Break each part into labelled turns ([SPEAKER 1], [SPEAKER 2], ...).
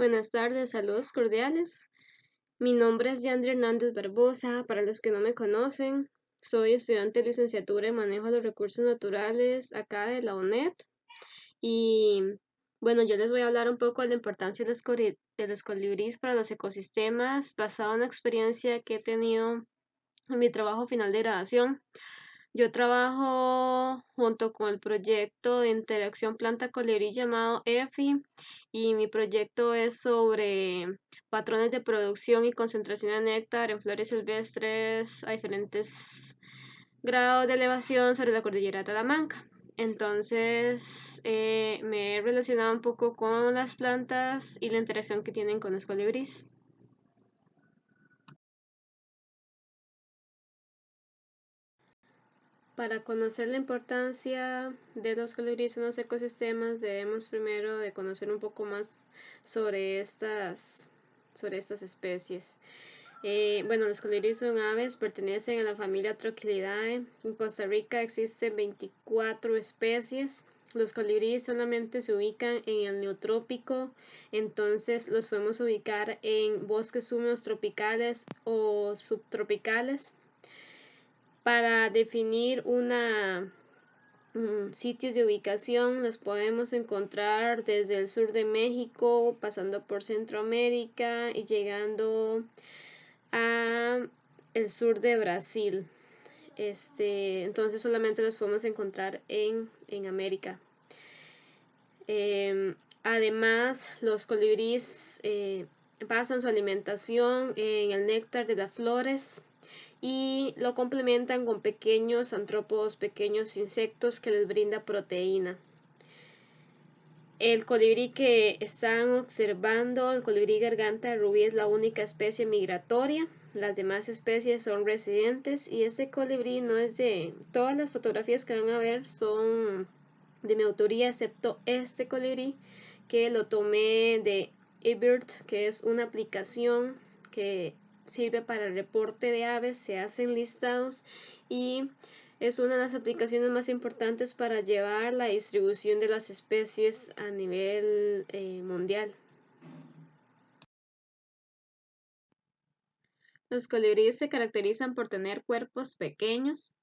[SPEAKER 1] Buenas tardes, saludos cordiales. Mi nombre es Yandri Hernández Barbosa. Para los que no me conocen, soy estudiante de licenciatura en Manejo de los Recursos Naturales acá de la UNED. Y bueno, yo les voy a hablar un poco de la importancia de los colibríes para los ecosistemas, basado en la experiencia que he tenido en mi trabajo final de graduación. Yo trabajo junto con el proyecto de interacción planta-colibrí llamado EFI, y mi proyecto es sobre patrones de producción y concentración de néctar en flores silvestres a diferentes grados de elevación sobre la cordillera de Talamanca. Entonces me he relacionado un poco con las plantas y la interacción que tienen con los colibríes. Para conocer la importancia de los colibríes en los ecosistemas, debemos primero de conocer un poco más sobre estas especies. Bueno, los colibríes son aves, pertenecen a la familia Trochilidae. En Costa Rica existen 24 especies. Los colibríes solamente se ubican en el neotrópico, entonces los podemos ubicar en bosques húmedos tropicales o subtropicales. Para definir sitios de ubicación, los podemos encontrar desde el sur de México, pasando por Centroamérica y llegando a el sur de Brasil. Entonces solamente los podemos encontrar en América. Además, los colibríes basan su alimentación en el néctar de las flores y lo complementan con pequeños antrópodos, pequeños insectos que les brinda proteína. El colibrí que están observando, el colibrí garganta rubí, es la única especie migratoria. Las demás especies son residentes y este colibrí no es de... Todas las fotografías que van a ver son de mi autoría, excepto este colibrí que lo tomé de eBird, que es una aplicación que sirve para el reporte de aves, se hacen listados y es una de las aplicaciones más importantes para llevar la distribución de las especies a nivel mundial. Los colibríes se caracterizan por tener cuerpos pequeños.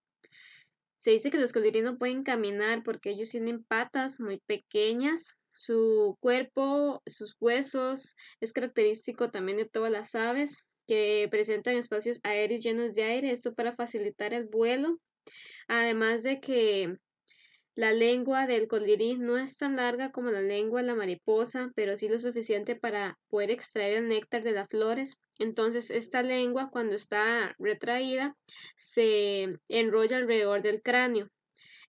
[SPEAKER 1] Se dice que los colibríes no pueden caminar porque ellos tienen patas muy pequeñas. Su cuerpo, sus huesos, es característico también de todas las aves que presentan espacios aéreos llenos de aire, esto para facilitar el vuelo. Además de que la lengua del colibrí no es tan larga como la lengua de la mariposa, pero sí lo suficiente para poder extraer el néctar de las flores. Entonces, esta lengua, cuando está retraída, se enrolla alrededor del cráneo.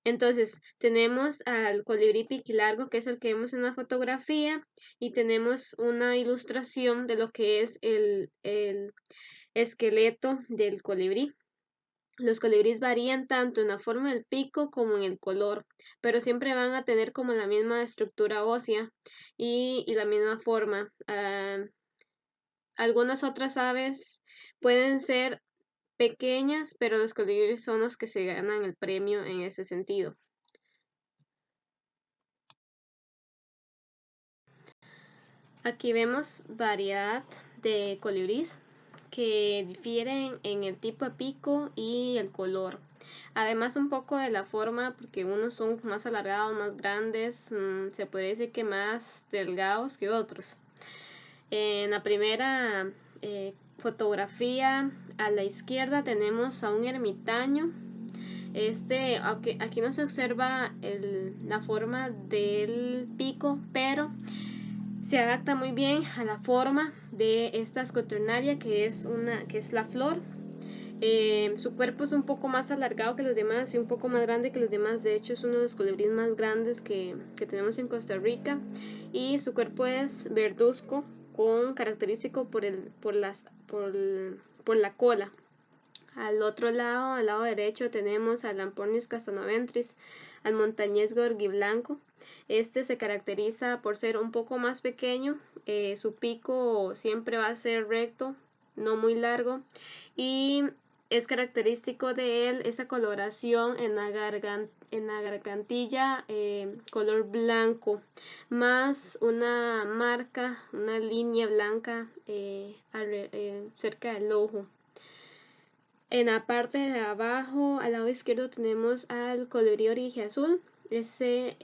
[SPEAKER 1] Entonces, tenemos al colibrí piquilargo, que es el que vemos en la fotografía, y tenemos una ilustración de lo que es el esqueleto del colibrí. Los colibríes varían tanto en la forma del pico como en el color, pero siempre van a tener como la misma estructura ósea y la misma forma. Algunas otras aves pueden ser pequeñas, pero los colibríes son los que se ganan el premio en ese sentido. Aquí vemos variedad de colibríes que difieren en el tipo de pico y el color. Además un poco de la forma, porque unos son más alargados, más grandes, se podría decir que más delgados que otros. En la primera fotografía a la izquierda tenemos a un ermitaño. Aquí no se observa la forma del pico, pero se adapta muy bien a la forma de esta escoternaria, que es la flor. Su cuerpo es un poco más alargado que los demás y un poco más grande que los demás. De hecho, es uno de los colibríes más grandes que tenemos en Costa Rica. Y su cuerpo es verduzco, con característico por la cola. Al otro lado, al lado derecho, tenemos al Lampornis castanoventris, al montañés gorguiblanco. Este se caracteriza por ser un poco más pequeño, su pico siempre va a ser recto, no muy largo, y es característico de él esa coloración en la gargantilla, color blanco, más una marca, una línea blanca cerca del ojo. En la parte de abajo, al lado izquierdo, tenemos al colibrí azul. Este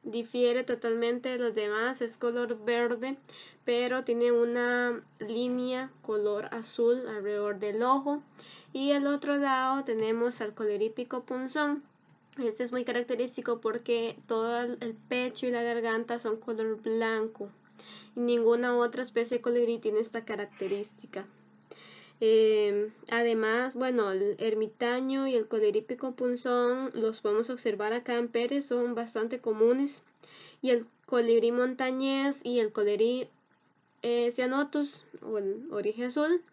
[SPEAKER 1] difiere totalmente de los demás, es color verde, pero tiene una línea color azul alrededor del ojo. Y al otro lado tenemos al colibrí pico punzón. Este es muy característico porque todo el pecho y la garganta son color blanco. Ninguna otra especie de colibrí tiene esta característica. Además, bueno, el ermitaño y el colibrí pico punzón los podemos observar acá en Pérez, son bastante comunes. Y el colibrí montañés y el colibrí cyanotus o el origen azul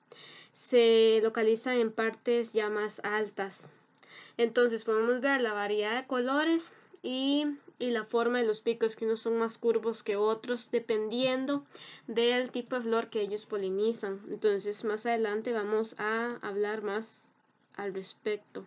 [SPEAKER 1] se localizan en partes ya más altas. Entonces podemos ver la variedad de colores y la forma de los picos, que unos son más curvos que otros dependiendo del tipo de flor que ellos polinizan. Entonces más adelante vamos a hablar más al respecto.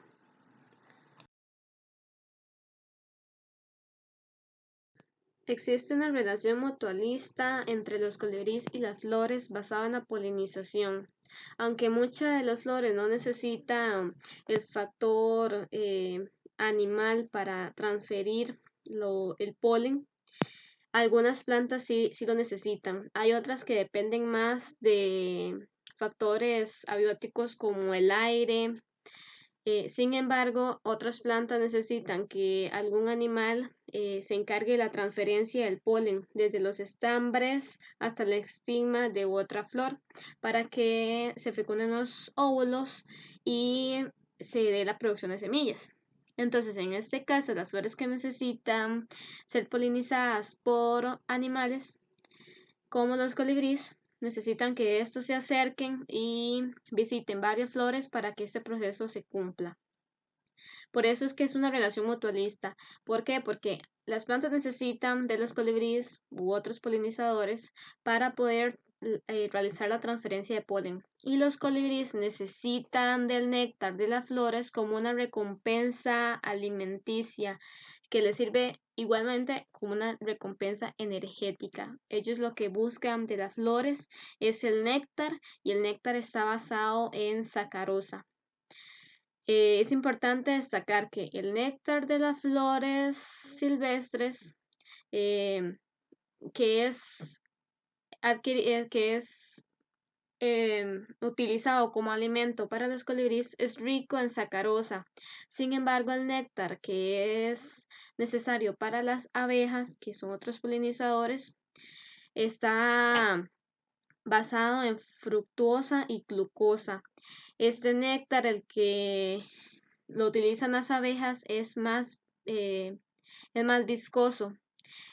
[SPEAKER 1] Existe una relación mutualista entre los colibríes y las flores basada en la polinización. Aunque muchas de las flores no necesitan el factor animal para transferir el polen, algunas plantas sí lo necesitan. Hay otras que dependen más de factores abióticos como el aire. Sin embargo, otras plantas necesitan que algún animal se encargue de la transferencia del polen desde los estambres hasta el estigma de otra flor para que se fecunden los óvulos y se dé la producción de semillas. Entonces, en este caso, las flores que necesitan ser polinizadas por animales, como los colibríes, necesitan que estos se acerquen y visiten varias flores para que este proceso se cumpla. Por eso es que es una relación mutualista. ¿Por qué? Porque las plantas necesitan de los colibríes u otros polinizadores para poder realizar la transferencia de polen. Y los colibríes necesitan del néctar de las flores como una recompensa alimenticia que les sirve igualmente como una recompensa energética. Ellos lo que buscan de las flores es el néctar y el néctar está basado en sacarosa. Es importante destacar que el néctar de las flores silvestres, eh, que es, utilizado como alimento para los colibríes, es rico en sacarosa. Sin embargo, el néctar que es necesario para las abejas, que son otros polinizadores, está basado en fructuosa y glucosa. Este néctar, el que lo utilizan las abejas, es más viscoso.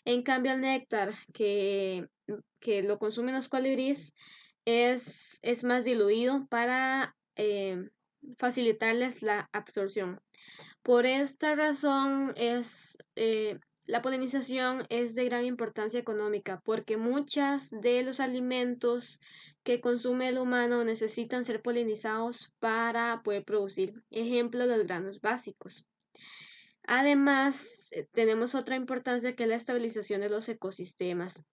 [SPEAKER 1] En cambio, el néctar que lo consumen los colibríes es más diluido para facilitarles la absorción. Por esta razón la polinización es de gran importancia económica porque muchos de los alimentos que consume el humano necesitan ser polinizados para poder producir. Ejemplo, los granos básicos. Además, tenemos otra importancia que es la estabilización de los ecosistemas.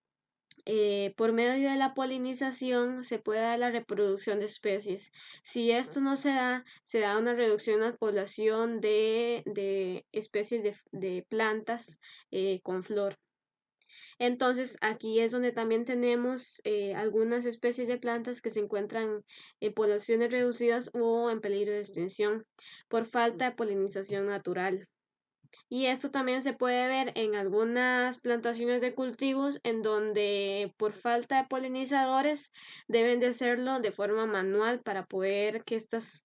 [SPEAKER 1] Por medio de la polinización se puede dar la reproducción de especies. Si esto no se da una reducción en la población de especies de plantas con flor. Entonces, aquí es donde también tenemos algunas especies de plantas que se encuentran en poblaciones reducidas o en peligro de extinción por falta de polinización natural. Y esto también se puede ver en algunas plantaciones de cultivos en donde por falta de polinizadores deben de hacerlo de forma manual para poder que estas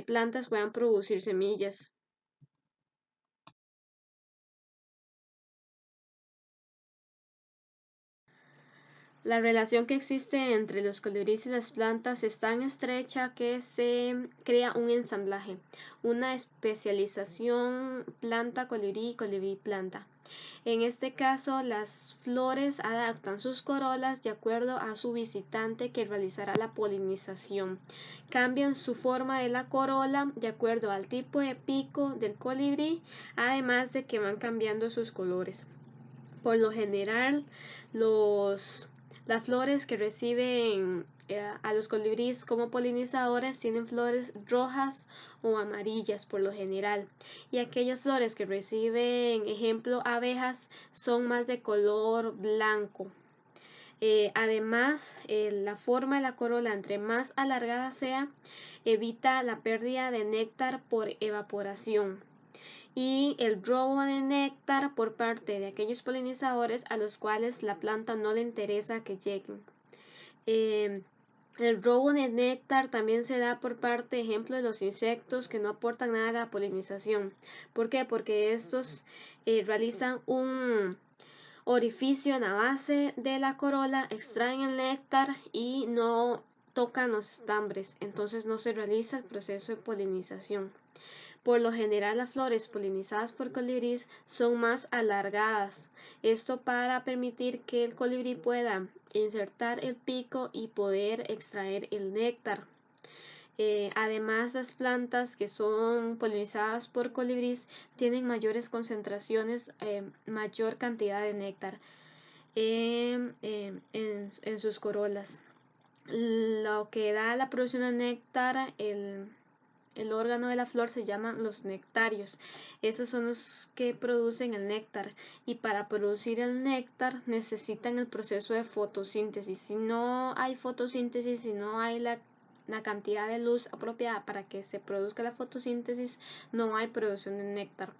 [SPEAKER 1] plantas puedan producir semillas. La relación que existe entre los colibríes y las plantas es tan estrecha que se crea un ensamblaje, una especialización planta-colibrí y colibrí-planta. En este caso, las flores adaptan sus corolas de acuerdo a su visitante que realizará la polinización. Cambian su forma de la corola de acuerdo al tipo de pico del colibrí, además de que van cambiando sus colores. Por lo general, las flores que reciben a los colibríes como polinizadores tienen flores rojas o amarillas por lo general, y aquellas flores que reciben, ejemplo, abejas, son más de color blanco. Además, la forma de la corola, entre más alargada sea, evita la pérdida de néctar por evaporación y el robo de néctar por parte de aquellos polinizadores a los cuales la planta no le interesa que lleguen. El robo de néctar también se da por parte, ejemplo, de los insectos que no aportan nada a la polinización. ¿Por qué? Porque estos realizan un orificio en la base de la corola, extraen el néctar y no tocan los estambres, entonces no se realiza el proceso de polinización. Por lo general, las flores polinizadas por colibríes son más alargadas, esto para permitir que el colibrí pueda insertar el pico y poder extraer el néctar. Además, las plantas que son polinizadas por colibríes tienen mayores concentraciones, mayor cantidad de néctar en sus corolas. Lo que da la producción de néctar, el órgano de la flor, se llaman los nectarios. Esos son los que producen el néctar, y para producir el néctar necesitan el proceso de fotosíntesis. Si no hay fotosíntesis, si no hay la cantidad de luz apropiada para que se produzca la fotosíntesis, no hay producción de néctar.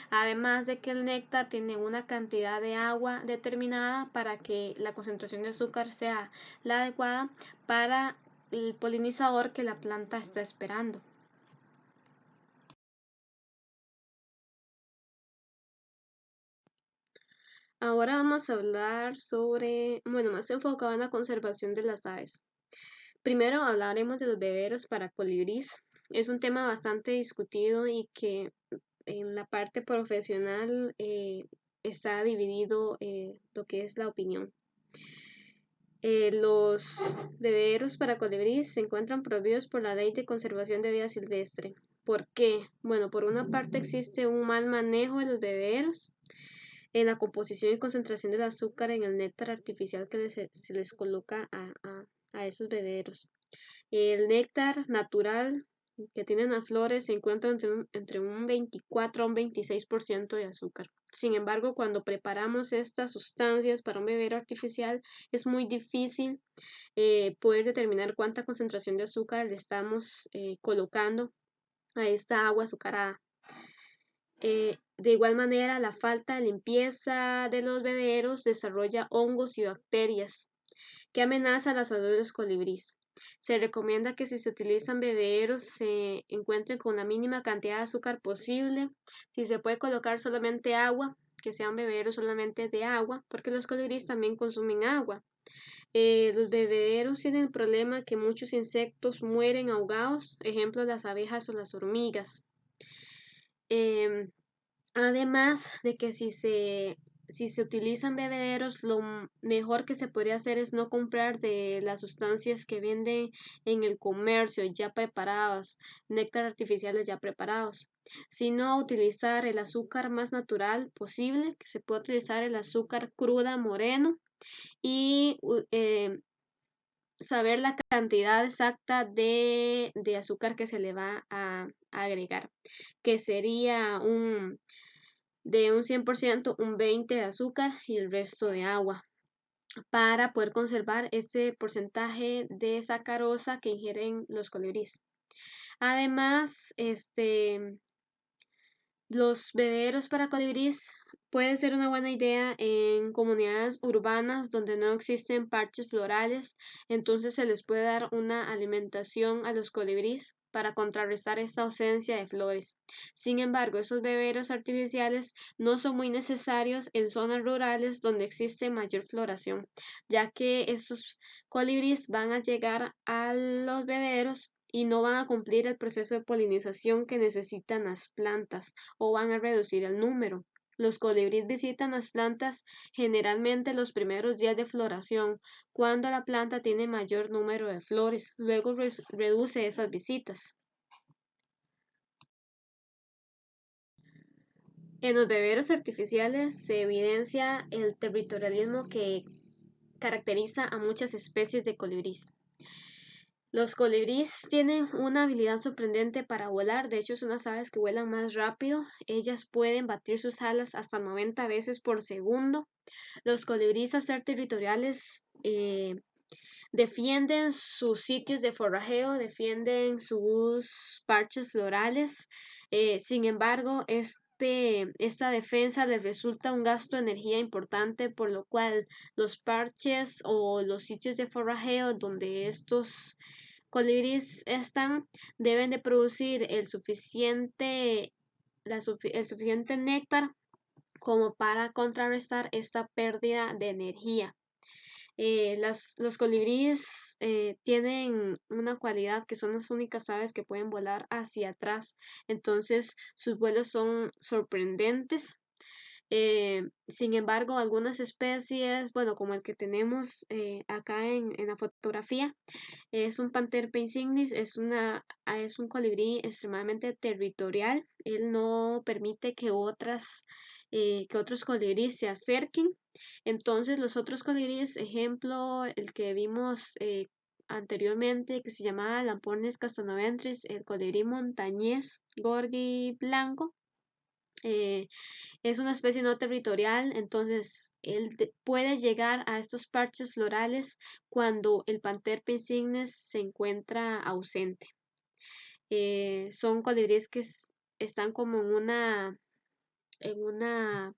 [SPEAKER 1] Además de que el néctar tiene una cantidad de agua determinada para que la concentración de azúcar sea la adecuada para el polinizador que la planta está esperando. Ahora vamos a hablar sobre, más enfocado en la conservación de las aves. Primero hablaremos de los beberos para colibríes. Es un tema bastante discutido y que en la parte profesional está dividido lo que es la opinión. Los beberos para colibríes se encuentran prohibidos por la Ley de Conservación de Vida Silvestre. ¿Por qué? Bueno, por una parte existe un mal manejo de los beberos en la composición y concentración del azúcar en el néctar artificial que se les coloca a esos beberos. El néctar natural que tienen las flores se encuentra entre un 24 a un 26% de azúcar. Sin embargo, cuando preparamos estas sustancias para un bebedero artificial, es muy difícil poder determinar cuánta concentración de azúcar le estamos colocando a esta agua azucarada. De igual manera, la falta de limpieza de los bebederos desarrolla hongos y bacterias que amenazan la salud de los colibríes. Se recomienda que si se utilizan bebederos se encuentren con la mínima cantidad de azúcar posible. Si se puede colocar solamente agua, que sean bebederos solamente de agua, porque los colibríes también consumen agua. Los bebederos tienen el problema que muchos insectos mueren ahogados, ejemplo las abejas o las hormigas. Además de que si se utilizan bebederos, lo mejor que se podría hacer es no comprar de las sustancias que venden en el comercio ya preparados, néctar artificiales ya preparados, sino utilizar el azúcar más natural posible, que se puede utilizar el azúcar cruda moreno y saber la cantidad exacta de azúcar que se le va a agregar, que sería de un 100%, un 20% de azúcar y el resto de agua, para poder conservar ese porcentaje de sacarosa que ingieren los colibríes. Además, los bebederos para colibríes puede ser una buena idea en comunidades urbanas donde no existen parches florales, entonces se les puede dar una alimentación a los colibríes para contrarrestar esta ausencia de flores. Sin embargo, esos bebederos artificiales no son muy necesarios en zonas rurales donde existe mayor floración, ya que estos colibríes van a llegar a los bebederos y no van a cumplir el proceso de polinización que necesitan las plantas, o van a reducir el número. Los colibríes visitan las plantas generalmente los primeros días de floración, cuando la planta tiene mayor número de flores. Luego reduce esas visitas. En los viveros artificiales se evidencia el territorialismo que caracteriza a muchas especies de colibríes. Los colibríes tienen una habilidad sorprendente para volar, de hecho son las aves que vuelan más rápido. Ellas pueden batir sus alas hasta 90 veces por segundo. Los colibríes, al ser territoriales, defienden sus sitios de forrajeo, defienden sus parches florales. Sin embargo, esta defensa les resulta un gasto de energía importante, por lo cual los parches o los sitios de forrajeo donde estos colibríes están deben de producir el suficiente néctar como para contrarrestar esta pérdida de energía. Los colibríes tienen una cualidad que son las únicas aves que pueden volar hacia atrás, entonces sus vuelos son sorprendentes. Sin embargo, algunas especies, bueno, como el que tenemos acá en la fotografía, es un Panthera insignis, es un colibrí extremadamente territorial. Él no permite que otros colibríes se acerquen. Entonces, los otros colibríes, ejemplo, el que vimos anteriormente, que se llamaba Lampornis castanoventris, el colibrí montañés gorgi blanco, es una especie no territorial, entonces puede llegar a estos parches florales cuando el Panthera insignis se encuentra ausente. Son colibríes que están como en una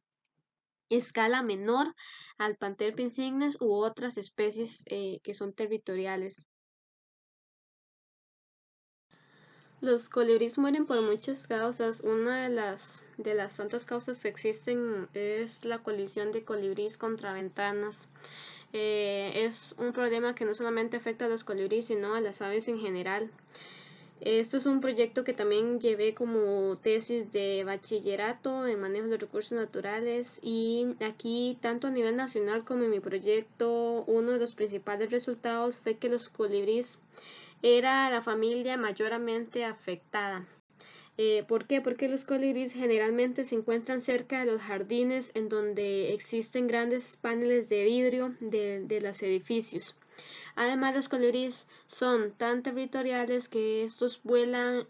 [SPEAKER 1] escala menor al Panthera insignis u otras especies que son territoriales. Los colibríes mueren por muchas causas. Una de las tantas causas que existen es la colisión de colibríes contra ventanas. Es un problema que no solamente afecta a los colibríes, sino a las aves en general. Esto es un proyecto que también llevé como tesis de bachillerato en manejo de recursos naturales, y aquí, tanto a nivel nacional como en mi proyecto, uno de los principales resultados fue que los colibríes era la familia mayormente afectada. ¿Por qué? Porque los colibríes generalmente se encuentran cerca de los jardines en donde existen grandes paneles de vidrio de los edificios. Además, los colibríes son tan territoriales que estos vuelan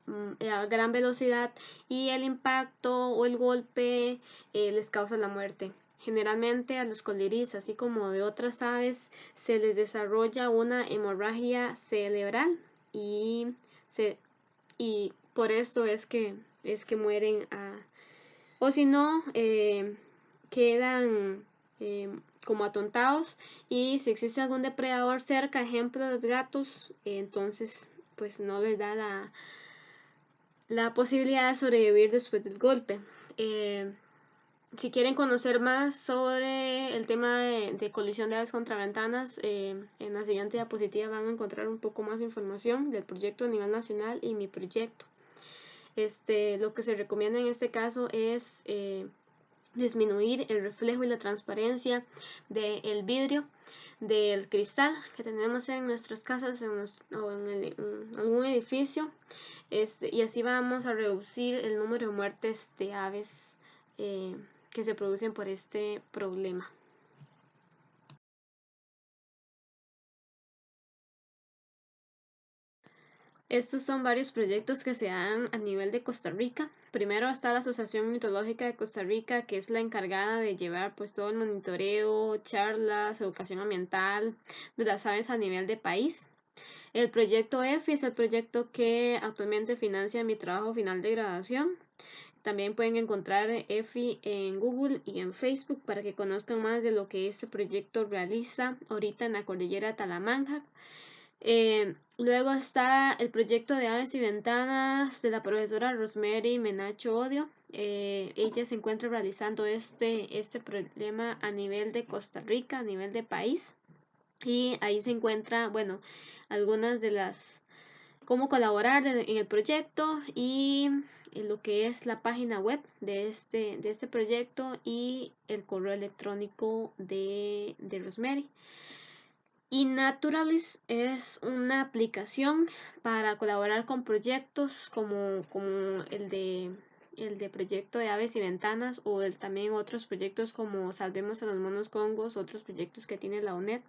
[SPEAKER 1] a gran velocidad, y el impacto o el golpe les causa la muerte. Generalmente a los colibríes, así como de otras aves, se les desarrolla una hemorragia cerebral y, y por esto es que mueren o si no, quedan como atontados, y si existe algún depredador cerca, ejemplo los gatos, entonces pues no les da la posibilidad de sobrevivir después del golpe. Si quieren conocer más sobre el tema de colisión de aves contra ventanas, en la siguiente diapositiva van a encontrar un poco más información del proyecto a nivel nacional y mi proyecto. Lo que se recomienda en este caso es disminuir el reflejo y la transparencia del vidrio, del cristal que tenemos en nuestras casas o en algún edificio, y así vamos a reducir el número de muertes de aves que se producen por este problema. Estos son varios proyectos que se dan a nivel de Costa Rica. Primero está la Asociación Ornitológica de Costa Rica, que es la encargada de llevar pues todo el monitoreo, charlas, educación ambiental de las aves a nivel de país. El proyecto EFI es el proyecto que actualmente financia mi trabajo final de graduación. También pueden encontrar EFI en Google y en Facebook para que conozcan más de lo que este proyecto realiza ahorita en la cordillera de Talamanca. Luego está el proyecto de aves y ventanas de la profesora Rosemary Menacho Odio. Ella se encuentra realizando este problema a nivel de Costa Rica, a nivel de país. Y ahí se encuentra, bueno, algunas de las cómo colaborar en el proyecto, y lo que es la página web de este proyecto y el correo electrónico de Rosemary. Y Naturalis es una aplicación para colaborar con proyectos como el de proyecto de aves y ventanas, o también otros proyectos como Salvemos a los monos congos, otros proyectos que tiene la UNED.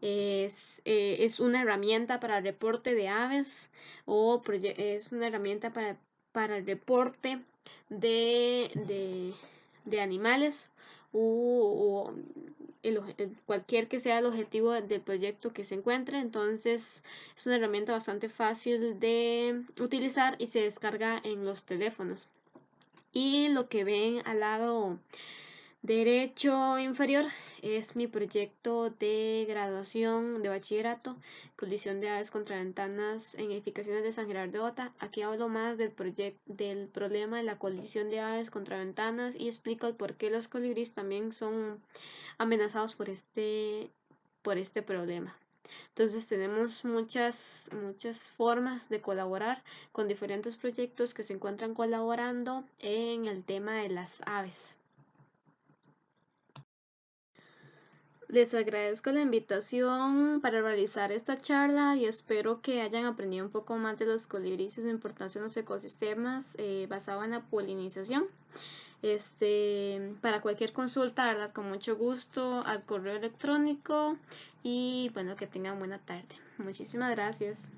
[SPEAKER 1] Es una herramienta para reporte de aves, o es una herramienta para el reporte de animales, o cualquier que sea el objetivo del proyecto que se encuentre. Entonces es una herramienta bastante fácil de utilizar y se descarga en los teléfonos. Y lo que ven al lado derecho inferior es mi proyecto de graduación de bachillerato, colisión de aves contra ventanas en edificaciones de San Gerardo de Ota. Aquí hablo más del problema de la colisión de aves contra ventanas y explico el por qué los colibríes también son amenazados por este problema. Entonces tenemos muchas formas de colaborar con diferentes proyectos que se encuentran colaborando en el tema de las aves. Les agradezco la invitación para realizar esta charla y espero que hayan aprendido un poco más de los colibríes y su importancia en los ecosistemas basado en la polinización. Para cualquier consulta, ¿verdad? Con mucho gusto al correo electrónico, y bueno, que tengan buena tarde. Muchísimas gracias.